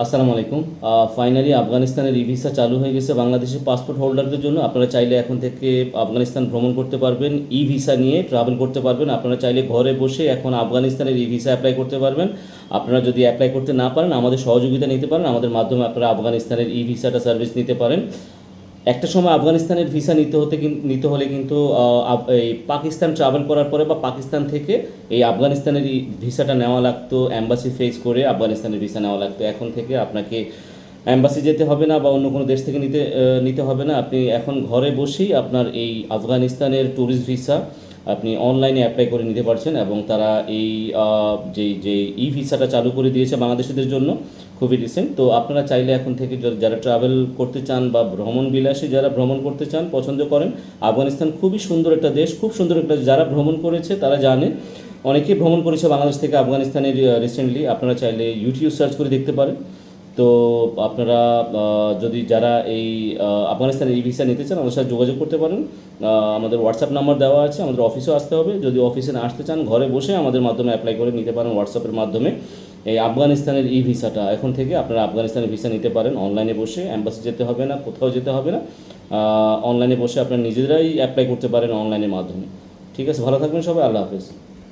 আসসালামু আলাইকুম। ফাইনালি আফগানিস্তানের ই ভিসা চালু হয়ে গেছে বাংলাদেশের পাসপোর্ট হোল্ডারদের জন্য। আপনারা চাইলে এখন থেকে আফগানিস্তান ভ্রমণ করতে পারবেন, ই ভিসা নিয়ে ট্রাভেল করতে পারবেন। আপনারা চাইলে ঘরে বসে এখন আফগানিস্তানের ই ভিসা অ্যাপ্লাই করতে পারবেন। আপনারা যদি অ্যাপ্লাই করতে না পারেন, আমাদের সহযোগিতা নিতে পারেন, আমাদের মাধ্যমে আপনারা আফগানিস্তানের ই ভিসাটা সার্ভিস নিতে পারেন। একটা সময় আফগানিস্তানের ভিসা নিতে হলে কিন্তু এই পাকিস্তান ট্রাভেল করার পরে বা পাকিস্তান থেকে এই আফগানিস্তানের ভিসাটা নেওয়া লাগতো, অ্যাম্বাসি ফেস করে আফগানিস্তানের ভিসা নেওয়া লাগতো। এখন থেকে আপনাকে অ্যাম্বাসি যেতে হবে না বা অন্য কোনো দেশ থেকে নিতে হবে না। আপনি এখন ঘরে বসেই আপনার এই আফগানিস্তানের ট্যুরিস্ট ভিসা আপনি অনলাইনে অ্যাপ্লাই করে নিতে পারছেন, এবং তারা এই যে ই ভিসাটা চালু করে দিয়েছে বাংলাদেশিদের জন্য খুবই রিসেন্ট। তো আপনারা চাইলে এখন থেকে যারা ট্রাভেল করতে চান বা ভ্রমণ বিলাসী যারা ভ্রমণ করতে চান, পছন্দ করেন, আফগানিস্তান খুবই সুন্দর একটা দেশ, খুব সুন্দর একটা, যারা ভ্রমণ করেছে তারা জানে। অনেকেই ভ্রমণ করেছে বাংলাদেশ থেকে আফগানিস্তানের রিসেন্টলি। আপনারা চাইলে ইউটিউব সার্চ করে দেখতে পারেন। তো আপনারা যদি যারা এই আফগানিস্তানের ই ভিসা নিতে চান, আমাদের সাথে যোগাযোগ করতে পারেন। আমাদের হোয়াটসঅ্যাপ নাম্বার দেওয়া আছে। আমাদের অফিসেও আসতে হবে। যদি অফিসে না আসতে চান, ঘরে বসে আমাদের মাধ্যমে অ্যাপ্লাই করে নিতে পারেন হোয়াটসঅ্যাপের মাধ্যমে। এই আফগানিস্তানের ই ভিসাটা এখন থেকে আপনারা আফগানিস্তানের ভিসা নিতে পারেন অনলাইনে বসে। অ্যাম্বাসি যেতে হবে না, কোথাও যেতে হবে না। অনলাইনে বসে আপনারা নিজেরাই অ্যাপ্লাই করতে পারেন অনলাইনের মাধ্যমে। ঠিক আছে, ভালো থাকবেন সবাই। আল্লাহ হাফেজ।